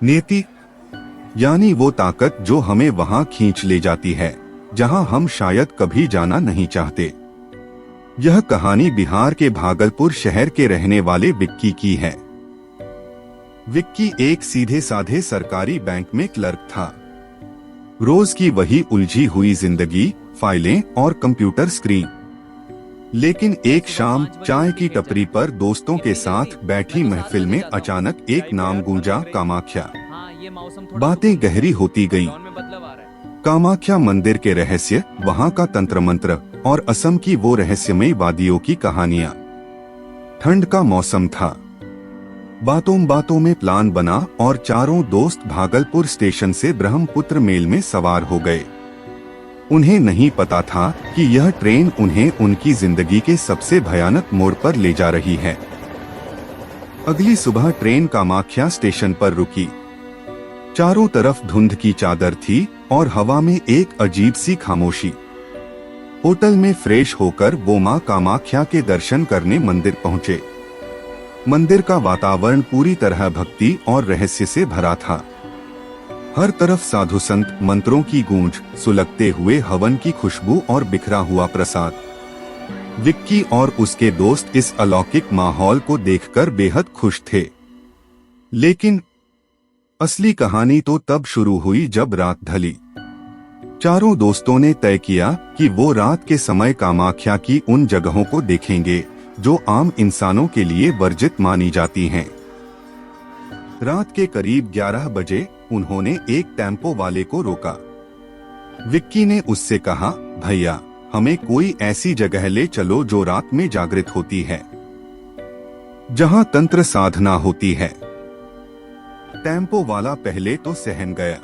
नियति यानी वो ताकत जो हमें वहां खींच ले जाती है जहां हम शायद कभी जाना नहीं चाहते। यह कहानी बिहार के भागलपुर शहर के रहने वाले विक्की की है। विक्की एक सीधे साधे सरकारी बैंक में क्लर्क था। रोज की वही उलझी हुई जिंदगी, फाइलें और कंप्यूटर स्क्रीन। लेकिन एक शाम चाय की टपरी पर दोस्तों के साथ बैठी महफिल में अचानक एक नाम गूंजा, कामाख्या। बातें गहरी होती गईं। कामाख्या मंदिर के रहस्य, वहाँ का तंत्र मंत्र और असम की वो रहस्यमयी वादियों की कहानियां। ठंड का मौसम था। बातों बातों में प्लान बना और चारों दोस्त भागलपुर स्टेशन से ब्रह्मपुत्र मेल में सवार हो गए। उन्हें नहीं पता था कि यह ट्रेन उन्हें उनकी जिंदगी के सबसे भयानक मोड़ पर ले जा रही है। अगली सुबह ट्रेन कामाख्या स्टेशन पर रुकी। चारों तरफ धुंध की चादर थी और हवा में एक अजीब सी खामोशी। होटल में फ्रेश होकर वो मां कामाख्या के दर्शन करने मंदिर पहुंचे। मंदिर का वातावरण पूरी तरह भक्ति और रहस्य से भरा था। हर तरफ साधु संत, मंत्रों की गूंज, सुलगते हुए हवन की खुशबू और बिखरा हुआ प्रसाद। विक्की और उसके दोस्त इस अलौकिक माहौल को देखकर बेहद खुश थे। लेकिन असली कहानी तो तब शुरू हुई जब रात ढली। चारों दोस्तों ने तय किया कि वो रात के समय कामाख्या की उन जगहों को देखेंगे जो आम इंसानों के लिए वर्जित मानी जाती हैं। रात के करीब 11 बजे उन्होंने एक टेम्पो वाले को रोका। विक्की ने उससे कहा, भैया हमें कोई ऐसी जगह ले चलो जो रात में जागृत होती है, जहां तंत्र साधना होती है। टेम्पो वाला पहले तो सहम गया।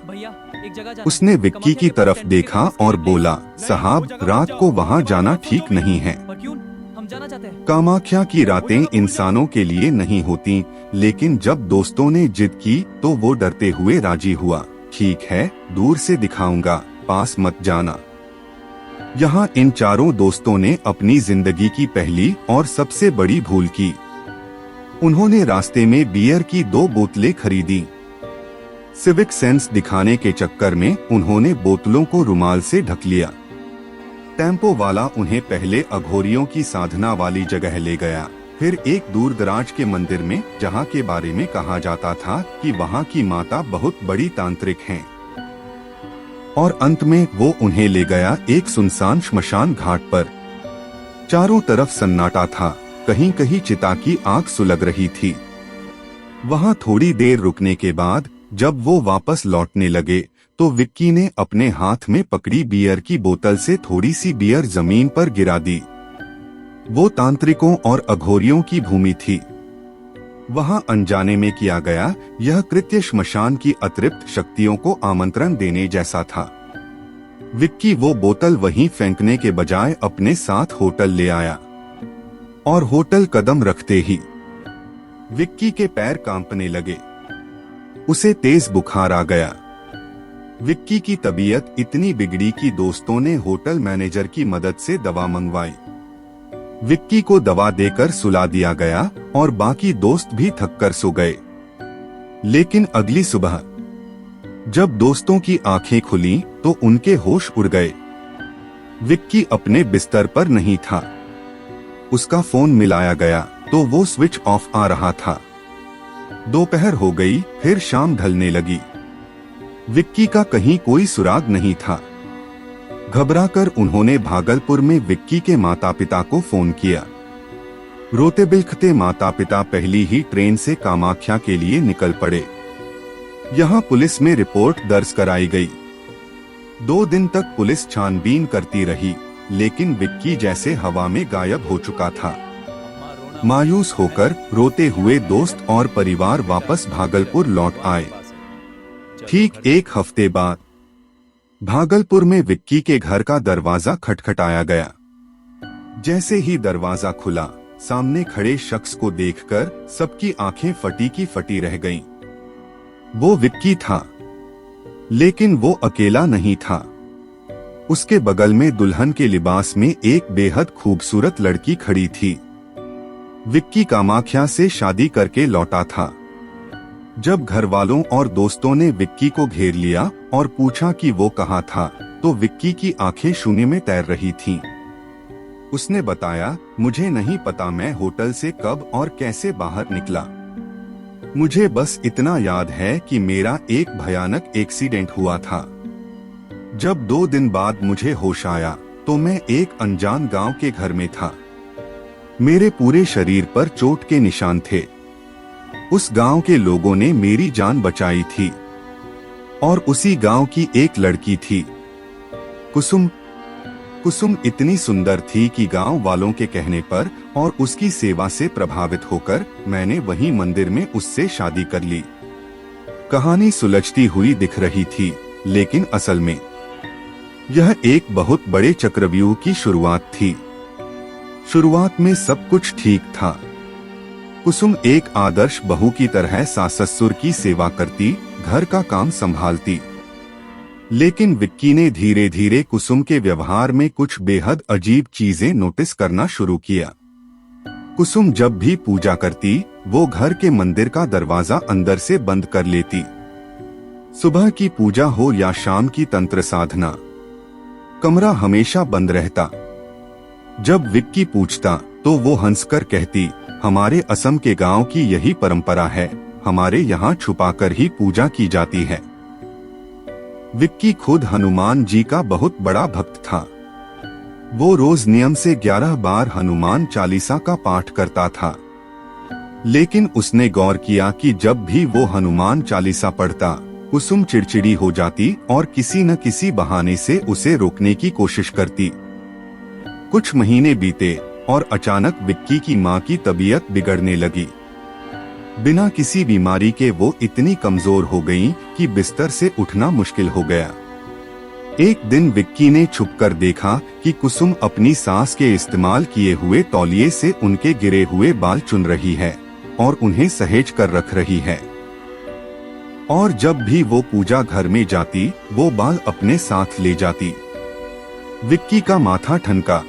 एक जगह उसने विक्की की तरफ देखा और बोला, साहब रात को वहाँ जाना ठीक नहीं है। हम जाना चाहते हैं। कामाख्या की रातें इंसानों के लिए नहीं होती। लेकिन जब दोस्तों ने जिद की तो वो डरते हुए राजी हुआ। ठीक है, दूर से दिखाऊंगा, पास मत जाना। यहाँ इन चारों दोस्तों ने अपनी जिंदगी की पहली और सबसे बड़ी भूल की। उन्होंने रास्ते में बियर की 2 बोतलें खरीदी। सिविक सेंस दिखाने के चक्कर में उन्होंने बोतलों को रुमाल से ढक लिया। टेम्पो वाला उन्हें पहले अघोरियों की साधना वाली जगह ले गया, फिर एक दूर दराज के मंदिर में, जहाँ के बारे में कहा जाता था कि वहाँ की माता बहुत बड़ी तांत्रिक हैं। और अंत में वो उन्हें ले गया एक सुनसान श्मशान घाट पर। चारों तरफ सन्नाटा था, कहीं कहीं चिता की आग सुलग रही थी। वहाँ थोड़ी देर रुकने के बाद जब वो वापस लौटने लगे तो विक्की ने अपने हाथ में पकड़ी बियर की बोतल से थोड़ी सी बियर जमीन पर गिरा दी। वो तांत्रिकों और अघोरियों की भूमि थी। वहाँ अनजाने में किया गया यह कृत्य श्मशान की अतृप्त शक्तियों को आमंत्रण देने जैसा था। विक्की वो बोतल वहीं फेंकने के बजाय अपने साथ होटल ले आया और होटल कदम रखते ही विक्की के पैर कांपने लगे। उसे तेज बुखार आ गया। विक्की की तबीयत इतनी बिगड़ी कि दोस्तों ने होटल मैनेजर की मदद से दवा मंगवाई। विक्की को दवा देकर सुला दिया गया और बाकी दोस्त भी थककर सो गए। लेकिन अगली सुबह जब दोस्तों की आंखें खुली तो उनके होश उड़ गए। विक्की अपने बिस्तर पर नहीं था। उसका फोन मिलाया गया तो वो स्विच ऑफ आ रहा था। दोपहर हो गई, फिर शाम ढलने लगी। विक्की का कहीं कोई सुराग नहीं था। घबराकर उन्होंने भागलपुर में विक्की के माता पिता को फोन किया। रोते बिलखते माता पिता पहली ही ट्रेन से कामाख्या के लिए निकल पड़े। यहाँ पुलिस में रिपोर्ट दर्ज कराई गई। 2 दिन तक पुलिस छानबीन करती रही, लेकिन विक्की जैसे हवा में गायब हो चुका था। मायूस होकर रोते हुए दोस्त और परिवार वापस भागलपुर लौट आए। ठीक 1 हफ्ते बाद भागलपुर में विक्की के घर का दरवाजा खटखटाया गया। जैसे ही दरवाजा खुला, सामने खड़े शख्स को देखकर सबकी आंखें फटी की फटी रह गईं। वो विक्की था, लेकिन वो अकेला नहीं था। उसके बगल में दुल्हन के लिबास में एक बेहद खूबसूरत लड़की खड़ी थी। विक्की कामाख्या से शादी करके लौटा था। जब घर वालों और दोस्तों ने विक्की को घेर लिया और पूछा कि वो कहाँ था, तो विक्की की आंखें शून्य में तैर रही थीं। उसने बताया, मुझे नहीं पता मैं होटल से कब और कैसे बाहर निकला। मुझे बस इतना याद है कि मेरा एक भयानक एक्सीडेंट हुआ था। जब 2 दिन बाद मुझे होश आया तो मैं एक अनजान गांव के घर में था। मेरे पूरे शरीर पर चोट के निशान थे। उस गांव के लोगों ने मेरी जान बचाई थी और उसी गांव की एक लड़की थी, कुसुम। कुसुम इतनी सुंदर थी कि गांव वालों के कहने पर और उसकी सेवा से प्रभावित होकर मैंने वहीं मंदिर में उससे शादी कर ली। कहानी सुलझती हुई दिख रही थी, लेकिन असल में यह एक बहुत बड़े चक्रव्यूह की शुरुआत थी। शुरुआत में सब कुछ ठीक था। कुसुम एक आदर्श बहू की तरह सास ससुर की सेवा करती, घर का काम संभालती। लेकिन विक्की ने धीरे धीरे कुसुम के व्यवहार में कुछ बेहद अजीब चीजें नोटिस करना शुरू किया। कुसुम जब भी पूजा करती, वो घर के मंदिर का दरवाजा अंदर से बंद कर लेती। सुबह की पूजा हो या शाम की तंत्र साधना, कमरा हमेशा बंद रहता। जब विक्की पूछता तो वो हंसकर कहती, हमारे असम के गांव की यही परंपरा है, हमारे यहाँ छुपाकर ही पूजा की जाती है। विक्की खुद हनुमान जी का बहुत बड़ा भक्त था। वो रोज नियम से 11 बार हनुमान चालीसा का पाठ करता था। लेकिन उसने गौर किया कि जब भी वो हनुमान चालीसा पढ़ता, कुसुम चिड़चिड़ी हो जाती और किसी न किसी बहाने से उसे रोकने की कोशिश करती। कुछ महीने बीते और अचानक विक्की की माँ की तबीयत बिगड़ने लगी। बिना किसी बीमारी के वो इतनी कमजोर हो गईं कि बिस्तर से उठना मुश्किल हो गया। एक दिन विक्की ने छुपकर देखा कि कुसुम अपनी सास के इस्तेमाल किए हुए तौलिए से उनके गिरे हुए बाल चुन रही है और उन्हें सहेज कर रख रही है। और जब भी वो पूजा घर में जाती, वो बाल अपने साथ ले जाती। विक्की का माथा ठनका।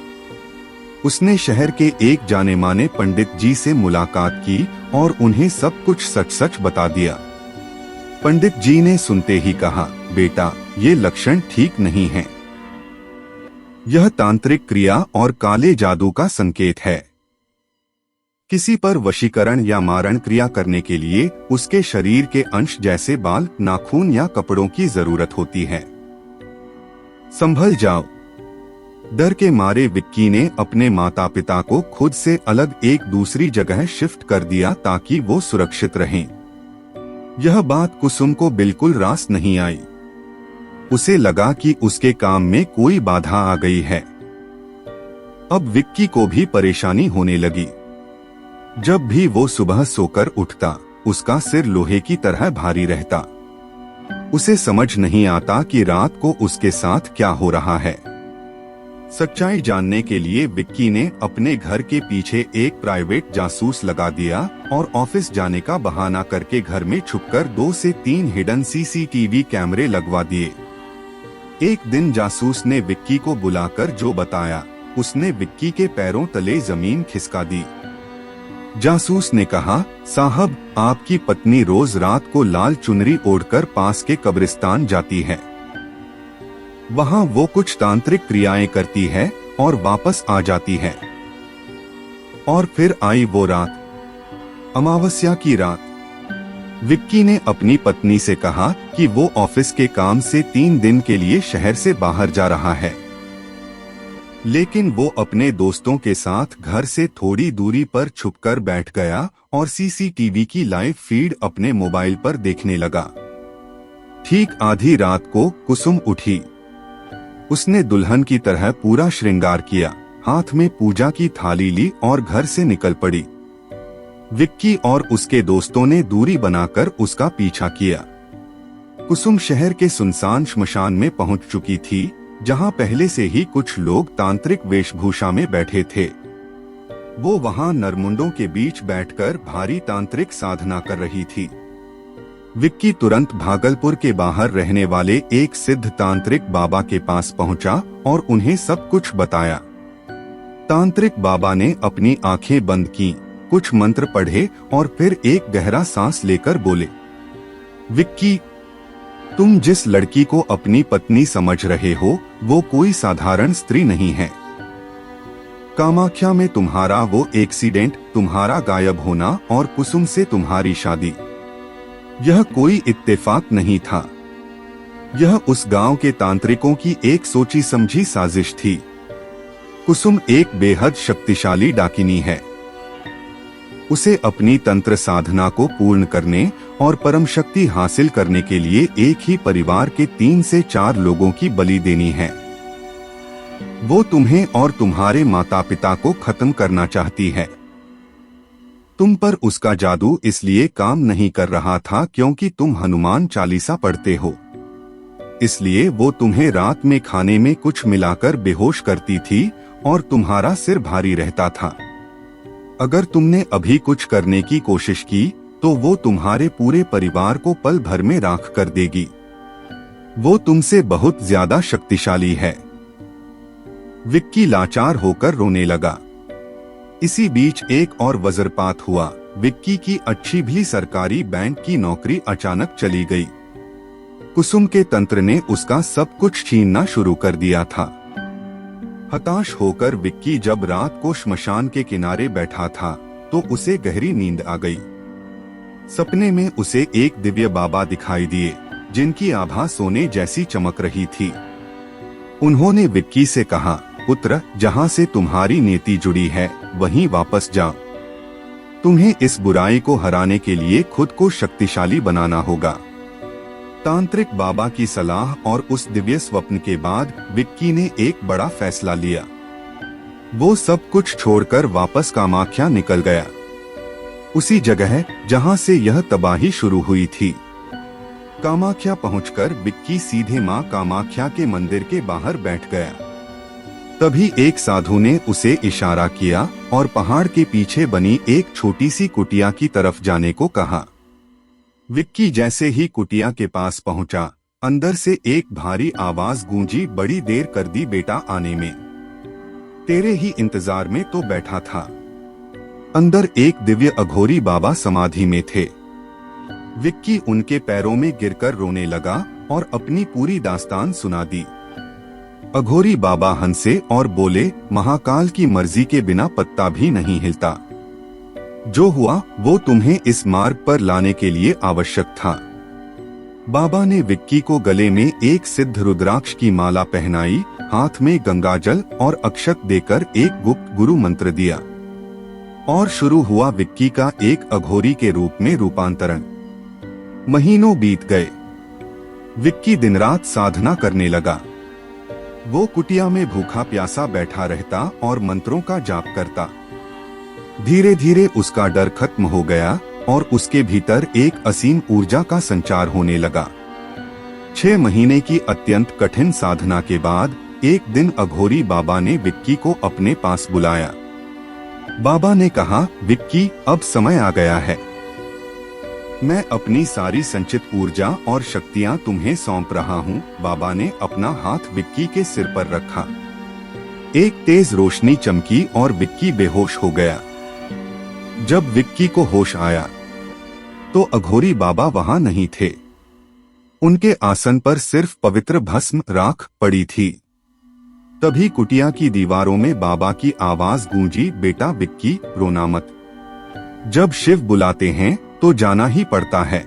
उसने शहर के एक जाने माने पंडित जी से मुलाकात की और उन्हें सब कुछ सच सच बता दिया। पंडित जी ने सुनते ही कहा, बेटा, ये लक्षण ठीक नहीं है। यह तांत्रिक क्रिया और काले जादू का संकेत है। किसी पर वशीकरण या मारण क्रिया करने के लिए उसके शरीर के अंश जैसे बाल, नाखून या कपड़ों की जरूरत होती है। संभल जाओ। डर के मारे विक्की ने अपने माता पिता को खुद से अलग एक दूसरी जगह शिफ्ट कर दिया ताकि वो सुरक्षित रहें। यह बात कुसुम को बिल्कुल रास नहीं आई। उसे लगा कि उसके काम में कोई बाधा आ गई है। अब विक्की को भी परेशानी होने लगी। जब भी वो सुबह सोकर उठता, उसका सिर लोहे की तरह भारी रहता। उसे समझ नहीं आता कि रात को उसके साथ क्या हो रहा है। सच्चाई जानने के लिए विक्की ने अपने घर के पीछे एक प्राइवेट जासूस लगा दिया और ऑफिस जाने का बहाना करके घर में छुपकर 2 से 3 हिडन सीसीटीवी कैमरे लगवा दिए। एक दिन जासूस ने विक्की को बुलाकर जो बताया, उसने विक्की के पैरों तले जमीन खिसका दी। जासूस ने कहा, साहब, आपकी पत्नी रोज रात को लाल चुनरी ओढ़कर पास के कब्रिस्तान जाती है। वहाँ वो कुछ तांत्रिक क्रियाएं करती है और वापस आ जाती है। और फिर आई वो रात, अमावस्या की रात। विक्की ने अपनी पत्नी से कहा कि वो ऑफिस के काम से 3 दिन के लिए शहर से बाहर जा रहा है। लेकिन वो अपने दोस्तों के साथ घर से थोड़ी दूरी पर छुपकर बैठ गया और सीसीटीवी की लाइव फीड अपने मोबाइल पर देखने लगा। ठीक आधी रात को कुसुम उठी। उसने दुल्हन की तरह पूरा श्रृंगार किया, हाथ में पूजा की थाली ली और घर से निकल पड़ी। विक्की और उसके दोस्तों ने दूरी बनाकर उसका पीछा किया। कुसुम शहर के सुनसान श्मशान में पहुंच चुकी थी, जहां पहले से ही कुछ लोग तांत्रिक वेशभूषा में बैठे थे। वो वहां नरमुंडों के बीच बैठकर भारी तांत्रिक साधना कर रही थी। विक्की तुरंत भागलपुर के बाहर रहने वाले एक सिद्ध तांत्रिक बाबा के पास पहुंचा और उन्हें सब कुछ बताया। तांत्रिक बाबा ने अपनी आंखें बंद की, कुछ मंत्र पढ़े और फिर एक गहरा सांस लेकर बोले, विक्की, तुम जिस लड़की को अपनी पत्नी समझ रहे हो वो कोई साधारण स्त्री नहीं है। कामाख्या में तुम्हारा वो एक्सीडेंट, तुम्हारा गायब होना और कुसुम से तुम्हारी शादी, यह कोई इत्तेफाक नहीं था। यह उस गांव के तांत्रिकों की एक सोची समझी साजिश थी। कुसुम एक बेहद शक्तिशाली डाकिनी है। उसे अपनी तंत्र साधना को पूर्ण करने और परम शक्ति हासिल करने के लिए एक ही परिवार के 3 से 4 लोगों की बलि देनी है। वो तुम्हें और तुम्हारे माता पिता को खत्म करना चाहती है। तुम पर उसका जादू इसलिए काम नहीं कर रहा था क्योंकि तुम हनुमान चालीसा पढ़ते हो। इसलिए वो तुम्हें रात में खाने में कुछ मिलाकर बेहोश करती थी और तुम्हारा सिर भारी रहता था। अगर तुमने अभी कुछ करने की कोशिश की तो वो तुम्हारे पूरे परिवार को पल भर में राख कर देगी। वो तुमसे बहुत ज्यादा शक्तिशाली है। विक्की लाचार होकर रोने लगा। इसी बीच एक और वज्रपात हुआ। विक्की की अच्छी भी सरकारी बैंक की नौकरी अचानक चली गई। कुसुम के तंत्र ने उसका सब कुछ छीनना शुरू कर दिया था। हताश होकर विक्की जब रात को श्मशान के किनारे बैठा था तो उसे गहरी नींद आ गई। सपने में उसे एक दिव्य बाबा दिखाई दिए जिनकी आभा सोने जैसी चमक रही थी। उन्होंने विक्की से कहा, पुत्र, जहां से तुम्हारी नीति जुड़ी है वहीं वापस जाओ। तुम्हें इस बुराई को हराने के लिए खुद को शक्तिशाली बनाना होगा। तांत्रिक बाबा की सलाह और उस दिव्य स्वप्न के बाद विक्की ने एक बड़ा फैसला लिया। वो सब कुछ छोड़कर वापस कामाख्या निकल गया, उसी जगह जहां से यह तबाही शुरू हुई थी। कामाख्या पहुंचकर विक्की सीधे मां कामाख्या के मंदिर के बाहर बैठ गया। तभी एक साधु ने उसे इशारा किया और पहाड़ के पीछे बनी एक छोटी सी कुटिया की तरफ जाने को कहा। विक्की जैसे ही कुटिया के पास पहुंचा, अंदर से एक भारी आवाज गूंजी, बड़ी देर कर दी बेटा आने में, तेरे ही इंतजार में तो बैठा था। अंदर एक दिव्य अघोरी बाबा समाधि में थे। विक्की उनके पैरों में गिरकर रोने लगा और अपनी पूरी दास्तान सुना दी। अघोरी बाबा हंसे और बोले, महाकाल की मर्जी के बिना पत्ता भी नहीं हिलता। जो हुआ वो तुम्हें इस मार्ग पर लाने के लिए आवश्यक था। बाबा ने विक्की को गले में एक सिद्ध रुद्राक्ष की माला पहनाई, हाथ में गंगाजल और अक्षत देकर एक गुप्त गुरु मंत्र दिया और शुरू हुआ विक्की का एक अघोरी के रूप में रूपांतरण। महीनों बीत गए। विक्की दिन रात साधना करने लगा। वो कुटिया में भूखा प्यासा बैठा रहता और मंत्रों का जाप करता। धीरे धीरे उसका डर खत्म हो गया और उसके भीतर एक असीम ऊर्जा का संचार होने लगा। 6 महीने की अत्यंत कठिन साधना के बाद एक दिन अघोरी बाबा ने विक्की को अपने पास बुलाया। बाबा ने कहा, विक्की, अब समय आ गया है। मैं अपनी सारी संचित ऊर्जा और शक्तियां तुम्हें सौंप रहा हूँ। बाबा ने अपना हाथ विक्की के सिर पर रखा। एक तेज रोशनी चमकी और विक्की बेहोश हो गया। जब विक्की को होश आया तो अघोरी बाबा वहां नहीं थे। उनके आसन पर सिर्फ पवित्र भस्म राख पड़ी थी। तभी कुटिया की दीवारों में बाबा की आवाज गूंजी, बेटा विक्की, रोना मत। जब शिव बुलाते हैं तो जाना ही पड़ता है।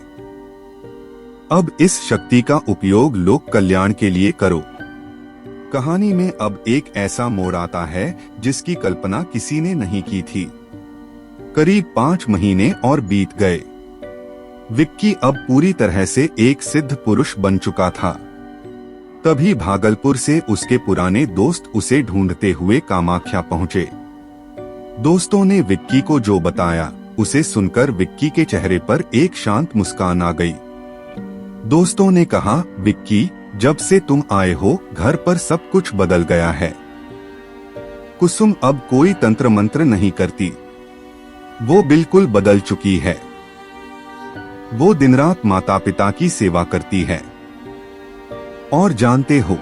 अब इस शक्ति का उपयोग लोक कल्याण के लिए करो। कहानी में अब एक ऐसा मोड़ आता है जिसकी कल्पना किसी ने नहीं की थी। करीब 5 महीने और बीत गए। विक्की अब पूरी तरह से एक सिद्ध पुरुष बन चुका था। तभी भागलपुर से उसके पुराने दोस्त उसे ढूंढते हुए कामाख्या पहुंचे। दोस्तों ने विक्की को जो बताया उसे सुनकर विक्की के चेहरे पर एक शांत मुस्कान आ गई। दोस्तों ने कहा, विक्की, जब से तुम आए हो घर पर सब कुछ बदल गया है। कुसुम अब कोई तंत्र मंत्र नहीं करती। वो बिल्कुल बदल चुकी है। वो दिन रात माता पिता की सेवा करती है। और जानते हो,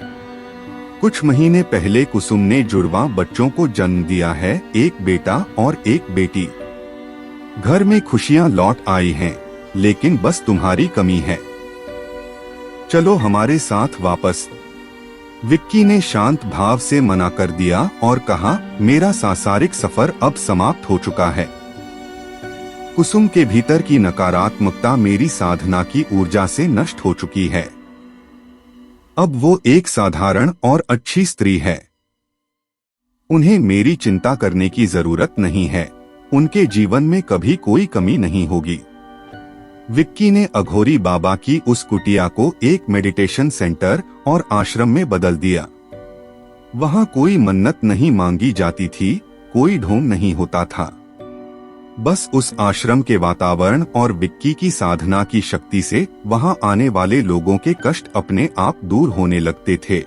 कुछ महीने पहले कुसुम ने जुड़वा बच्चों को जन्म दिया है, एक बेटा और एक बेटी। घर में खुशियां लौट आई हैं, लेकिन बस तुम्हारी कमी है। चलो हमारे साथ वापस। विक्की ने शांत भाव से मना कर दिया और कहा, मेरा सांसारिक सफर अब समाप्त हो चुका है। कुसुम के भीतर की नकारात्मकता मेरी साधना की ऊर्जा से नष्ट हो चुकी है। अब वो एक साधारण और अच्छी स्त्री है। उन्हें मेरी चिंता करने की जरूरत नहीं है। उनके जीवन में कभी कोई कमी नहीं होगी। विक्की ने अघोरी बाबा की उस कुटिया को एक मेडिटेशन सेंटर और आश्रम में बदल दिया। वहां कोई मन्नत नहीं मांगी जाती थी, कोई ढोंग नहीं होता था। बस उस आश्रम के वातावरण और विक्की की साधना की शक्ति से वहां आने वाले लोगों के कष्ट अपने आप दूर होने लगते थे।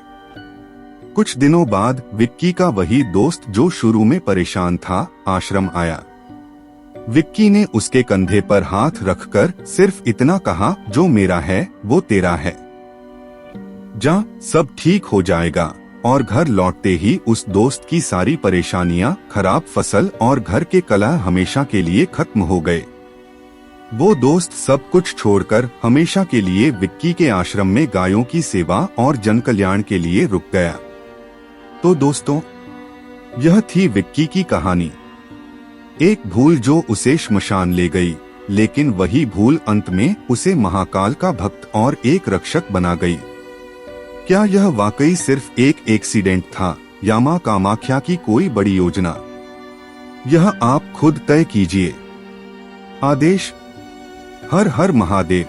कुछ दिनों बाद विक्की का वही दोस्त जो शुरू में परेशान था, आश्रम आया। विक्की ने उसके कंधे पर हाथ रखकर सिर्फ इतना कहा, जो मेरा है वो तेरा है, जा, सब ठीक हो जाएगा। और घर लौटते ही उस दोस्त की सारी परेशानियां, खराब फसल और घर के कलह हमेशा के लिए खत्म हो गए। वो दोस्त सब कुछ छोड़कर हमेशा के लिए विक्की के आश्रम में गायों की सेवा और जन कल्याण के लिए रुक गया। तो दोस्तों, यह थी विक्की की कहानी। एक भूल जो उसे श्मशान ले गई, लेकिन वही भूल अंत में उसे महाकाल का भक्त और एक रक्षक बना गई। क्या यह वाकई सिर्फ एक एक्सीडेंट था या मां कामाख्या की कोई बड़ी योजना? यह आप खुद तय कीजिए। आदेश। हर हर महादेव।